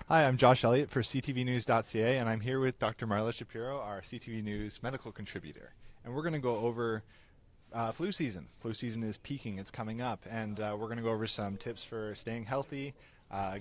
Hi, I'm Josh Elliott for CTVnews.ca, and I'm here with Dr. Marla Shapiro, our CTV News medical contributor. And we're going to go over flu season. Flu season is peaking, it's coming up, and we're going to go over some tips for staying healthy,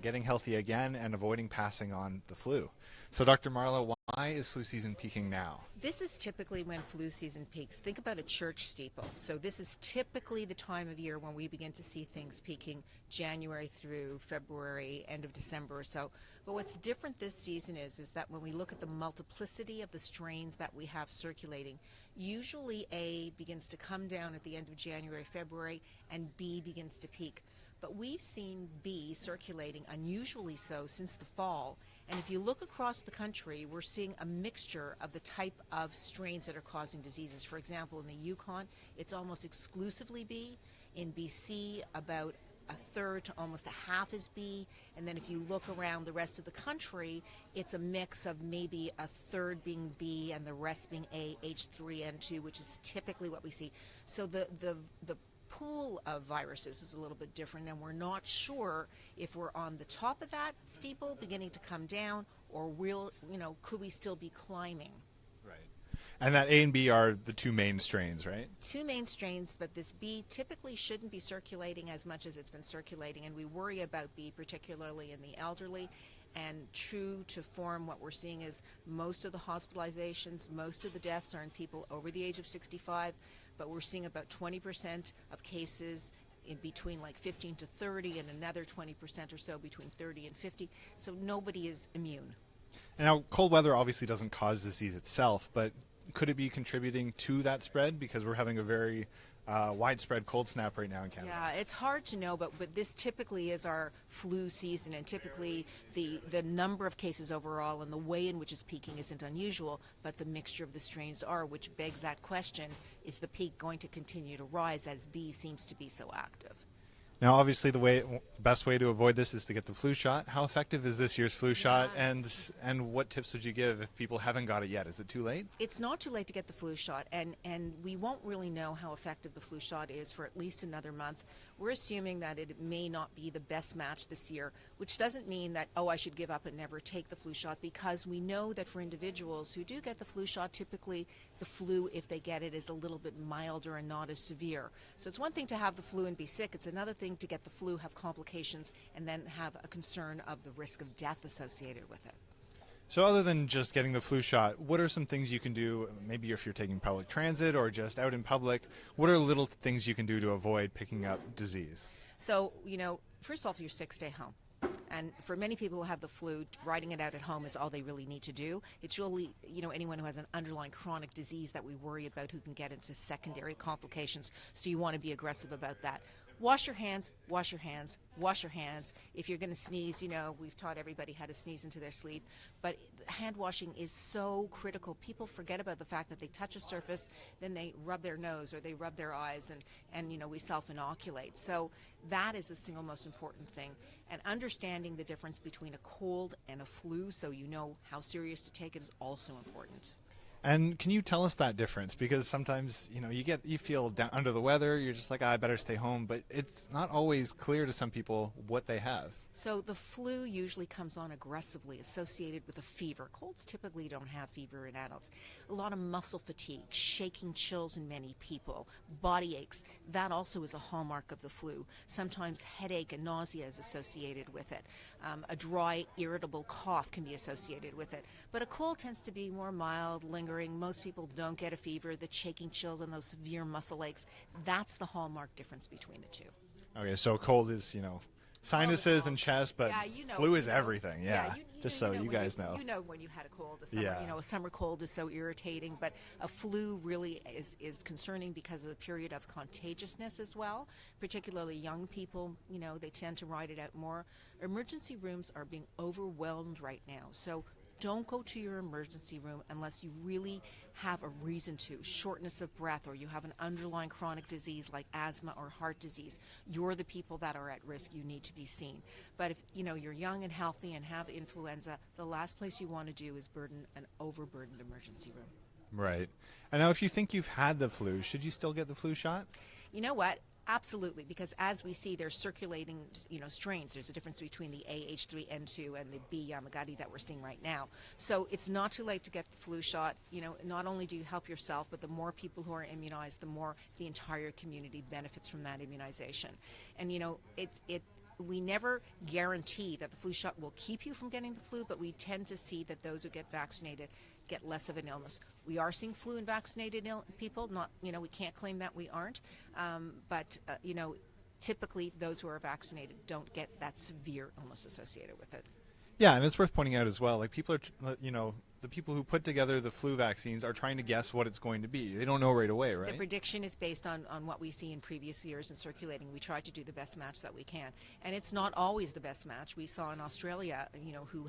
getting healthy again, and avoiding passing on the flu. So, Dr. Marla, why is flu season peaking now? This is typically when flu season peaks. Think about a church steeple. So this is typically the time of year when we begin to see things peaking January through February, end of December or so. But what's different this season is that when we look at the multiplicity of the strains that we have circulating, usually A begins to come down at the end of January, February, and B begins to peak. But we've seen B circulating unusually so since the fall. And if you look across the country, we're seeing a mixture of the type of strains that are causing diseases. For example, in the Yukon, it's almost exclusively B. In BC, about a third to almost a half is B. And then if you look around the rest of the country, it's a mix of maybe a third being B and the rest being A, H3N2, which is typically what we see. So the pool of viruses is a little bit different, and we're not sure if we're on the top of that steeple beginning to come down, or could we still be climbing? Right. And that A and B are the two main strains, right? Two main strains, but this B typically shouldn't be circulating as much as it's been circulating, and we worry about B particularly in the elderly. And true to form, what we're seeing is most of the hospitalizations, most of the deaths are in people over the age of 65, but we're seeing about 20% of cases in between like 15 to 30 and another 20% or so between 30 and 50. So nobody is immune. And now, cold weather obviously doesn't cause disease itself, but could it be contributing to that spread? Because we're having a very widespread cold snap right now in Canada. Yeah, it's hard to know, but this typically is our flu season, and typically the number of cases overall and the way in which it's peaking isn't unusual, but the mixture of the strains are, which begs that question, is the peak going to continue to rise as B seems to be so active? Now, obviously, the best way to avoid this is to get the flu shot. How effective is this year's flu shot, and what tips would you give if people haven't got it yet? Is it too late? It's not too late to get the flu shot, and we won't really know how effective the flu shot is for at least another month. We're assuming that it may not be the best match this year, which doesn't mean that, oh, I should give up and never take the flu shot, because we know that for individuals who do get the flu shot, typically the flu, if they get it, is a little bit milder and not as severe. So it's one thing to have the flu and be sick. It's another thing to get the flu, have complications, and then have a concern of the risk of death associated with it. So other than just getting the flu shot, what are some things you can do, maybe if you're taking public transit or just out in public, what are little things you can do to avoid picking up disease? So, first of all, if you're sick, stay home. And for many people who have the flu, riding it out at home is all they really need to do. It's really, anyone who has an underlying chronic disease that we worry about who can get into secondary complications. So you want to be aggressive about that. Wash your hands, wash your hands, wash your hands. If you're going to sneeze, we've taught everybody how to sneeze into their sleeve. But hand washing is so critical. People forget about the fact that they touch a surface, then they rub their nose or they rub their eyes, and we self-inoculate. So that is the single most important thing. And understanding the difference between a cold and a flu, so you know how serious to take it, is also important. And can you tell us that difference? Because sometimes, you feel down under the weather, you're just like, I better stay home, but it's not always clear to some people what they have. So the flu usually comes on aggressively, associated with a fever. Colds typically don't have fever in adults. A lot of muscle fatigue, shaking chills in many people, body aches. That also is a hallmark of the flu. Sometimes headache and nausea is associated with it. A dry, irritable cough can be associated with it. But a cold tends to be more mild, lingering. Most people don't get a fever. The shaking chills and those severe muscle aches, that's the hallmark difference between the two. Okay, so cold is, sinuses and chest, but flu is everything. Yeah, just so you guys know. You know when you had a cold. A summer, a summer cold is so irritating, but a flu really is concerning because of the period of contagiousness as well. Particularly young people, they tend to ride it out more. Emergency rooms are being overwhelmed right now, so don't go to your emergency room unless you really have a reason to. Shortness of breath, or you have an underlying chronic disease like asthma or heart disease. You're the people that are at risk. You need to be seen. But if you're young and healthy and have influenza, the last place you want to do is burden an overburdened emergency room. Right. And now if you think you've had the flu, should you still get the flu shot? You know what? Absolutely, because as we see, there's circulating, strains. There's a difference between the AH3N2 and the B Yamagata that we're seeing right now. So it's not too late to get the flu shot. Not only do you help yourself, but the more people who are immunized, the more the entire community benefits from that immunization. And we never guarantee that the flu shot will keep you from getting the flu, but we tend to see that those who get vaccinated get less of an illness. We are seeing flu in vaccinated people. Not, we can't claim that we aren't, but typically those who are vaccinated don't get that severe illness associated with it. Yeah, and it's worth pointing out as well, like people are, the people who put together the flu vaccines are trying to guess what it's going to be. They don't know right away, right? The prediction is based on what we see in previous years in circulating. We try to do the best match that we can. And it's not always the best match. We saw in Australia, who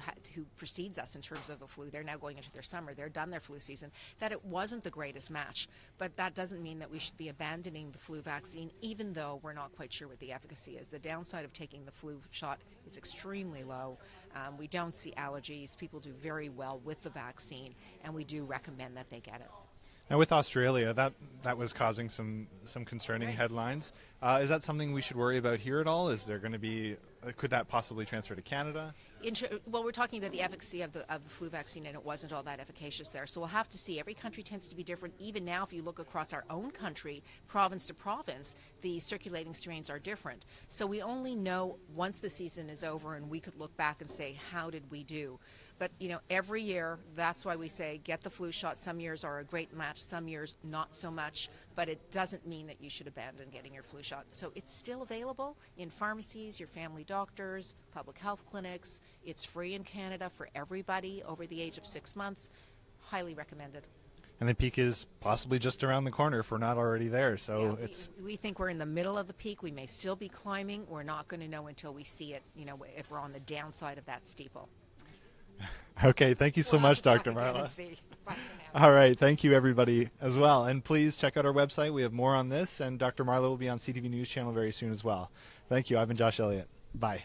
precedes us in terms of the flu, they're now going into their summer, they're done their flu season, that it wasn't the greatest match. But that doesn't mean that we should be abandoning the flu vaccine, even though we're not quite sure what the efficacy is. The downside of taking the flu shot is extremely low. We don't see allergies. People do very well with the vaccine, and we do recommend that they get it. Now, with Australia, that was causing some concerning headlines. Is that something we should worry about here at all? Is there going to be, could that possibly transfer to Canada? Well, we're talking about the efficacy of the flu vaccine, and it wasn't all that efficacious there. So we'll have to see. Every country tends to be different. Even now, if you look across our own country, province to province, the circulating strains are different. So we only know once the season is over, and we could look back and say, how did we do? But, every year, that's why we say get the flu shot. Some years are a great match, some years not so much, but it doesn't mean that you should abandon getting your flu shot. So it's still available in pharmacies, your family doctors, public health clinics. It's free in Canada for everybody over the age of 6 months. Highly recommended. And the peak is possibly just around the corner if we're not already there. So yeah, we think we're in the middle of the peak. We may still be climbing. We're not going to know until we see it, if we're on the downside of that steeple. Okay, thank you so much, Dr. Marla. All right, thank you, everybody, as well. And please check out our website. We have more on this, and Dr. Marla will be on CTV News Channel very soon as well. Thank you. I've been Josh Elliott. Bye.